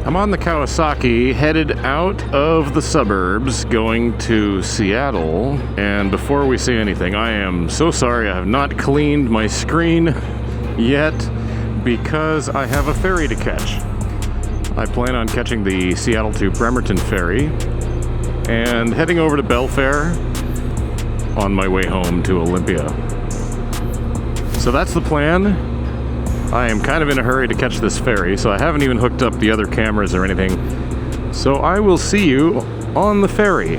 I'm on the Kawasaki, headed out of the suburbs, going to Seattle. And before we say anything, I am so sorry I have not cleaned my screen yet because I have a ferry to catch. I plan on catching the Seattle to Bremerton ferry and heading over to Belfair on my way home to Olympia. So that's the plan. I am kind of in a hurry to catch this ferry, so I haven't even hooked up the other cameras or anything. So I will see you on the ferry.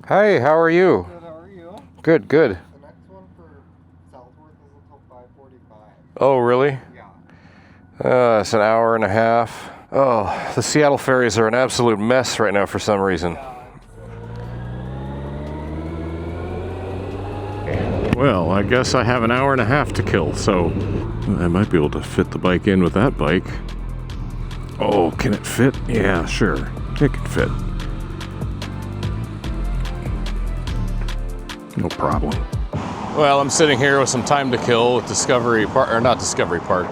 Hi, how are you? Good, how are you? Good, good. The next one for Southworth is until 5:45. Oh, really? Yeah. It's an hour and a half. Oh, the Seattle ferries are an absolute mess right now for some reason. Well, I guess I have an hour and a half to kill, so I might be able to fit the bike in with that bike. Oh, can it fit? Yeah, sure. It can fit. No problem. Well, I'm sitting here with some time to kill with Discovery Park, or not Discovery Park.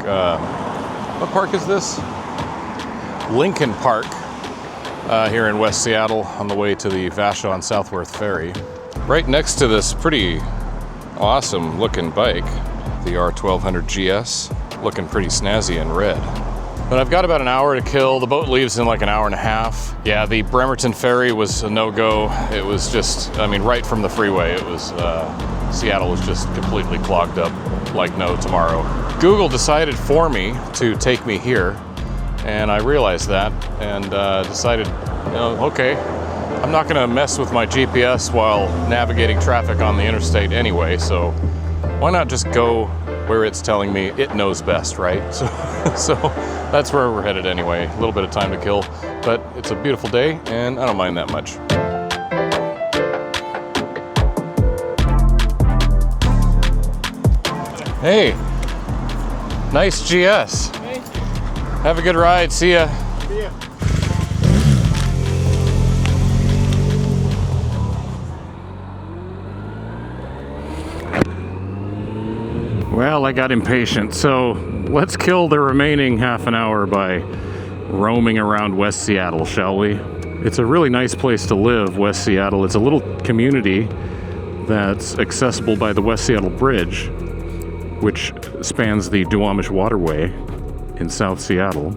What park is this? Lincoln Park, here in West Seattle on the way to the Vashon Southworth ferry. Right next to this pretty awesome looking bike, the R1200 GS, looking pretty snazzy in red. But I've got about an hour to kill. The boat leaves in like an hour and a half. Yeah, the Bremerton ferry was a no-go. It was just, I mean, right from the freeway, it was, Seattle was just completely clogged up like no tomorrow. Google decided for me to take me here, and I realized that and decided, you know, okay, I'm not gonna mess with my GPS while navigating traffic on the interstate anyway, so why not just go where it's telling me it knows best, right? So that's where we're headed anyway. A little bit of time to kill, but it's a beautiful day and I don't mind that much. Hey, nice GS. Thank you. Have a good ride, see ya. See ya. Well, I got impatient, so let's kill the remaining half an hour by roaming around West Seattle, shall we? It's a really nice place to live, West Seattle. It's a little community that's accessible by the West Seattle Bridge, which spans the Duwamish Waterway in South Seattle.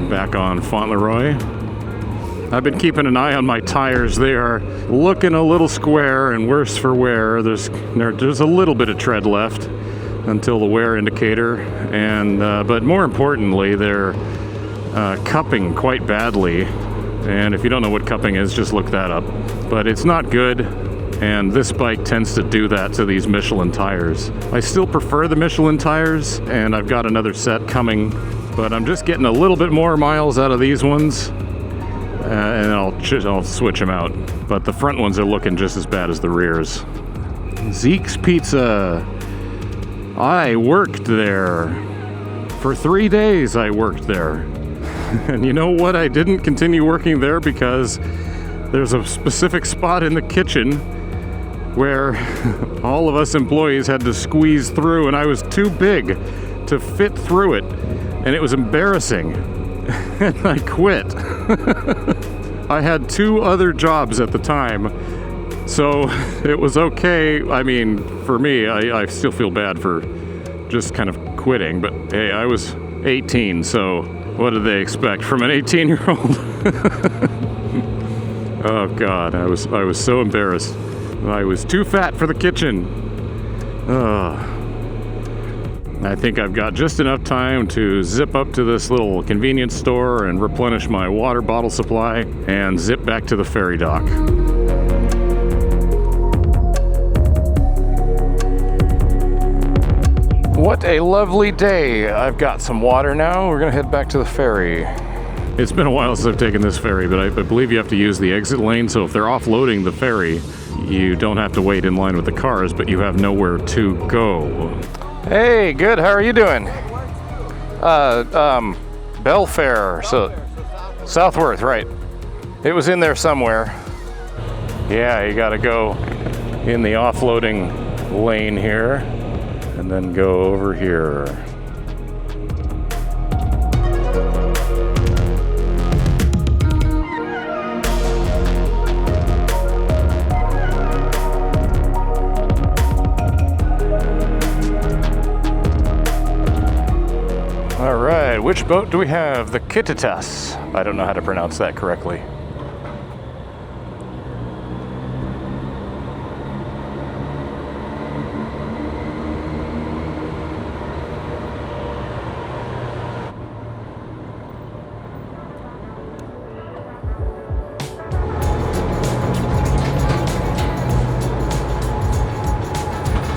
Back on Fauntleroy. I've been keeping an eye on my tires. They are looking a little square and worse for wear. There's a little bit of tread left until the wear indicator, and but more importantly, they're cupping quite badly. And if you don't know what cupping is, just look that up. But it's not good, and this bike tends to do that to these Michelin tires. I still prefer the Michelin tires, and I've got another set coming, but I'm just getting a little bit more miles out of these ones. And I'll switch them out. But the front ones are looking just as bad as the rears. Zeke's Pizza. I worked there. For 3 days I worked there. And you know what? I didn't continue working there because there's a specific spot in the kitchen where all of us employees had to squeeze through, and I was too big to fit through it. And it was embarrassing. And I quit. I had 2 other jobs at the time, so it was okay. I mean, for me, I still feel bad for just kind of quitting, but hey, I was 18, so what did they expect from an 18-year-old? Oh God, I was so embarrassed. I was too fat for the kitchen. I think I've got just enough time to zip up to this little convenience store and replenish my water bottle supply and zip back to the ferry dock. What a lovely day. I've got some water now. We're gonna head back to the ferry. It's been a while since I've taken this ferry, but I believe you have to use the exit lane, so if they're offloading the ferry, you don't have to wait in line with the cars, but you have nowhere to go. Hey, good. How are you doing? Belfair. So Southworth, right. It was in there somewhere. Yeah, you gotta go in the offloading lane here and then go over here. All right, which boat do we have? The Kititas. I don't know how to pronounce that correctly.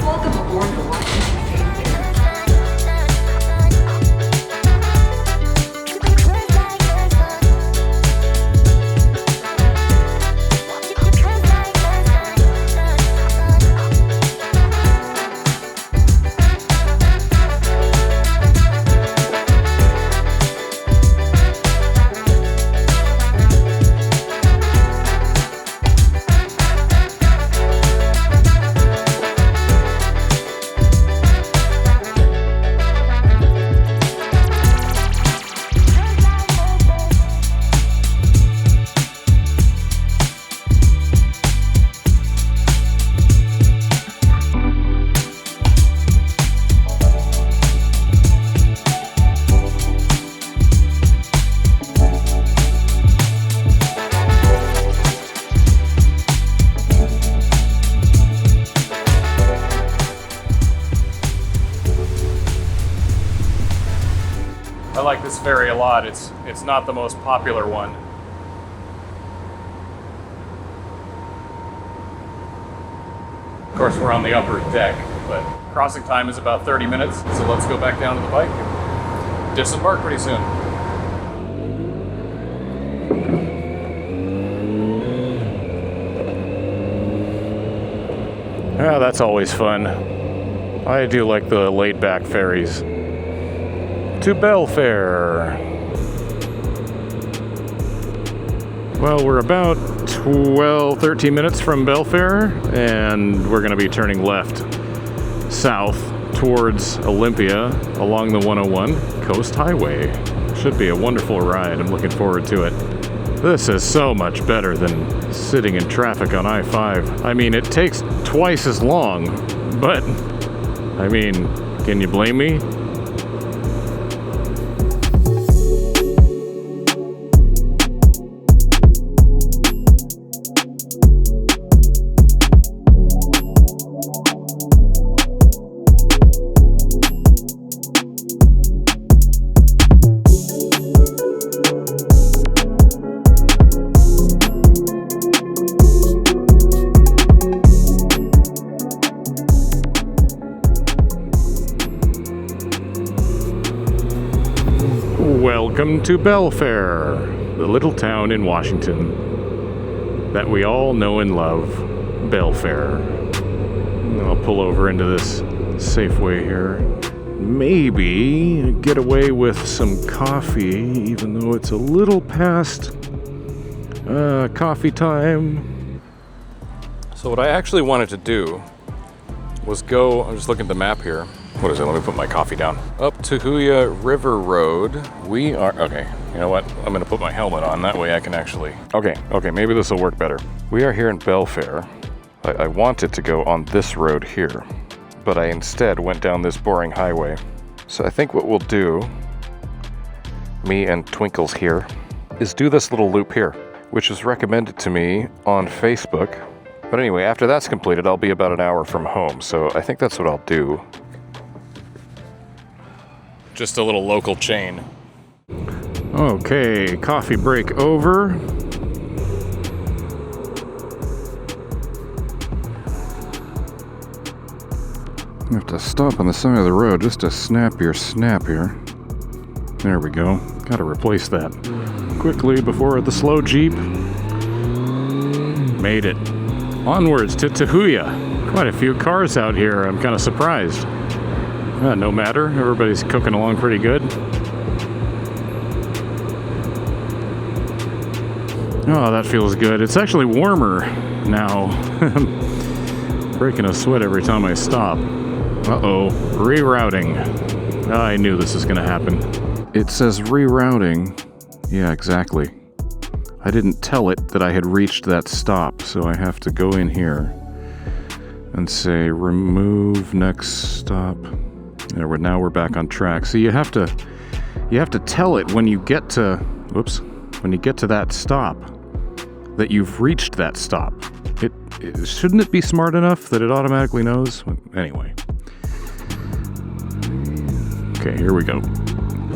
Welcome aboard the Washington State Ferry. I like this ferry a lot. It's not the most popular one. Of course, we're on the upper deck, but crossing time is about 30 minutes, so let's go back down to the bike and disembark pretty soon. Yeah, that's always fun. I do like the laid-back ferries. To Belfair. Well, we're about 13 minutes from Belfair, and we're going to be turning left south towards Olympia along the 101 Coast Highway. Should be a wonderful ride. I'm looking forward to it. This is so much better than sitting in traffic on I-5. I mean, it takes twice as long, but I mean, can you blame me? Welcome to Belfair, the little town in Washington that we all know and love, Belfair. I'll pull over into this Safeway here. Maybe get away with some coffee, even though it's a little past coffee time. So what I actually wanted to do was go, I'm just looking at the map here. What is it? Let me put my coffee down. Up Tahuya River Road. We are, okay, you know what? I'm gonna put my helmet on, that way I can actually, okay, maybe this will work better. We are here in Belfair. I wanted to go on this road here, but I instead went down this boring highway. So I think what we'll do, me and Twinkles here, is do this little loop here, which was recommended to me on Facebook. But anyway, after that's completed, I'll be about an hour from home, so I think that's what I'll do. Just a little local chain. Okay, coffee break over. You have to stop on the side of the road just to snap your snap here. There we go. Gotta replace that quickly before the slow Jeep. Made it. Onwards to Tahuya. Quite a few cars out here. I'm kind of surprised. No matter, everybody's cooking along pretty good. Oh, that feels good. It's actually warmer now. Breaking a sweat every time I stop. Uh-oh, rerouting. I knew this was gonna happen. It says rerouting. Yeah, exactly. I didn't tell it that I had reached that stop, so I have to go in here and say remove next stop. Now we're back on track. So you have to tell it when you get to that stop that you've reached that stop. Shouldn't it be smart enough that it automatically knows? Anyway. Okay, here we go.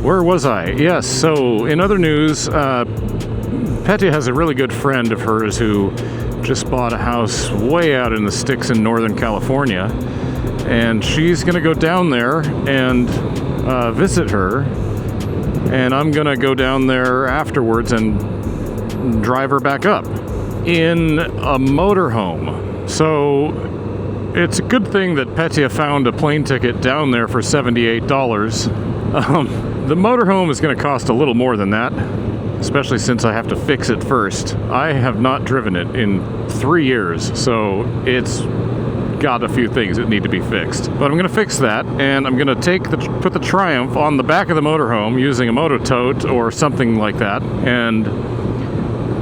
Where was I? Yes, so in other news, Petya has a really good friend of hers who just bought a house way out in the sticks in Northern California, and she's gonna go down there and visit her, and I'm gonna go down there afterwards and drive her back up in a motorhome. So it's a good thing that Petya found a plane ticket down there for $78. The motorhome is going to cost a little more than that, especially since I have to fix it first. I have not driven it in 3 years, so it's got a few things that need to be fixed. But I'm going to fix that, and I'm going to put the Triumph on the back of the motorhome using a moto tote or something like that, and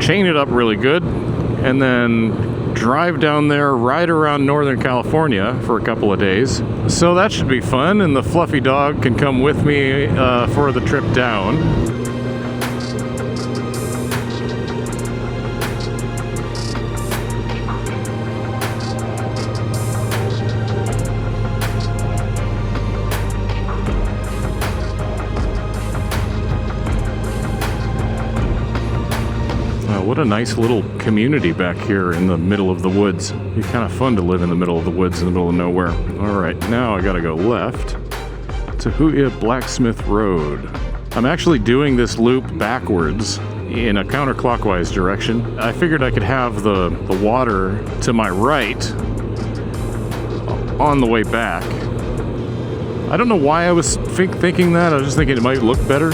chain it up really good, and then drive down there, ride around Northern California for a couple of days. So that should be fun, and the fluffy dog can come with me for the trip down. What a nice little community back here in the middle of the woods. It'd be kind of fun to live in the middle of the woods in the middle of nowhere. All right, now I gotta go left to Huia Blacksmith Road. I'm actually doing this loop backwards in a counterclockwise direction. I figured I could have the water to my right on the way back. I don't know why I was thinking that. I was just thinking it might look better.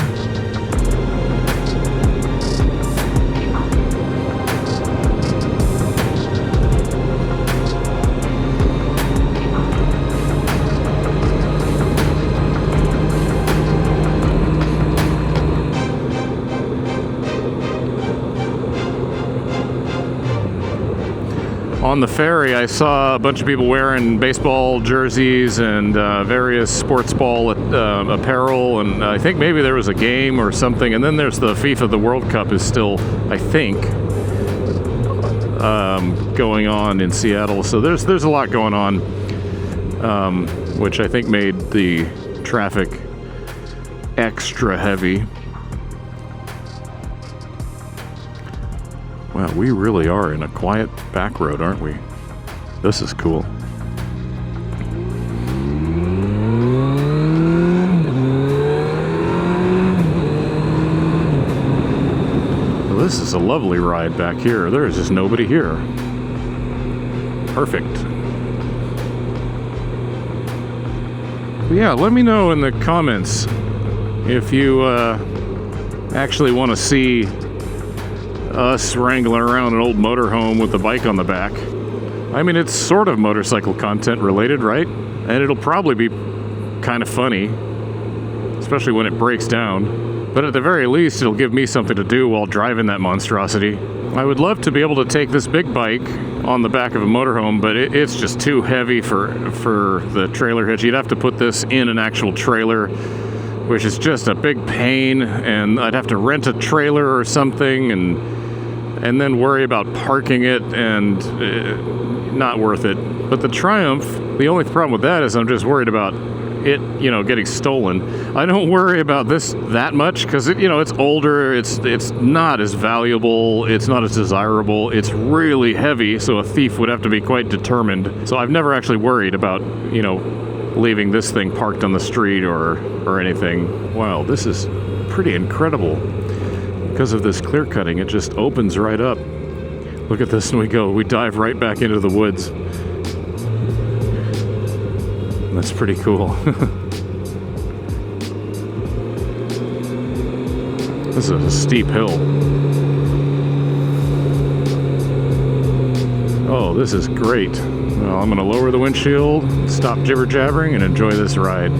On the ferry, I saw a bunch of people wearing baseball jerseys and various sports ball apparel, and I think maybe there was a game or something. And then there's the FIFA, the World Cup is still, I think, going on in Seattle. So there's a lot going on, which I think made the traffic extra heavy. Wow, we really are in a quiet back road, aren't we? This is cool. Well, this is a lovely ride back here. There is just nobody here. Perfect. Yeah, let me know in the comments if you actually want to see us wrangling around an old motorhome with the bike on the back. I mean, it's sort of motorcycle content related, right? And it'll probably be kind of funny, especially when it breaks down. But at the very least, it'll give me something to do while driving that monstrosity. I would love to be able to take this big bike on the back of a motorhome, but it's just too heavy for the trailer hitch. You'd have to put this in an actual trailer, which is just a big pain, and I'd have to rent a trailer or something and then worry about parking it, and not worth it. But the Triumph, the only problem with that is I'm just worried about it, getting stolen. I don't worry about this that much because it's older, it's not as valuable, it's not as desirable, it's really heavy, so a thief would have to be quite determined. So I've never actually worried about, leaving this thing parked on the street or anything. Wow, this is pretty incredible. Because of this clear cutting, it just opens right up. Look at this, and we dive right back into the woods. That's pretty cool. This is a steep hill. Oh, this is great. Well, I'm gonna lower the windshield, stop jibber-jabbering, and enjoy this ride.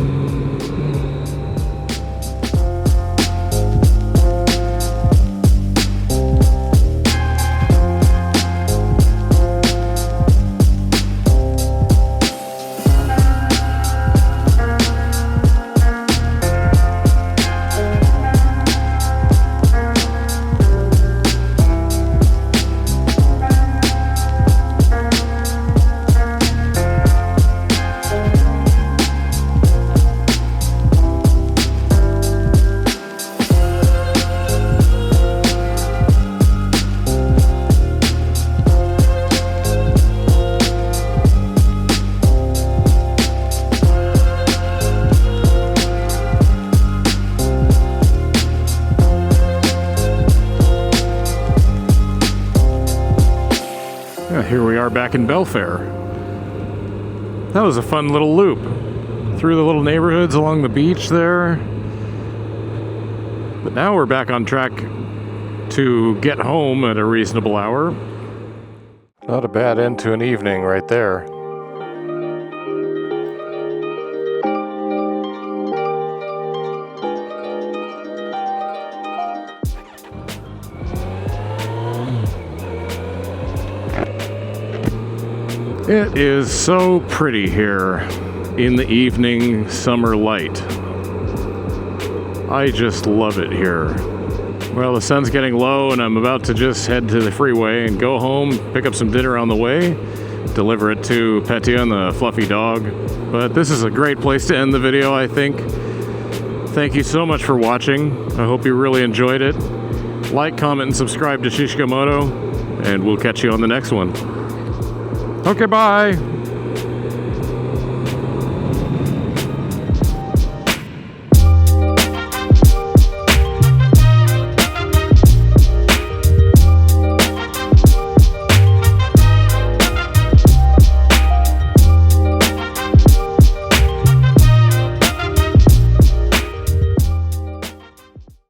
Here we are back in Belfair. That was a fun little loop through the little neighborhoods along the beach there. But now we're back on track to get home at a reasonable hour. Not a bad end to an evening right there. It is so pretty here in the evening summer light. I just love it here. Well, the sun's getting low and I'm about to just head to the freeway and go home, pick up some dinner on the way, deliver it to Petya and the fluffy dog. But this is a great place to end the video, I think. Thank you so much for watching. I hope you really enjoyed it. Like, comment, and subscribe to Shishikamoto, and we'll catch you on the next one. Okay, bye!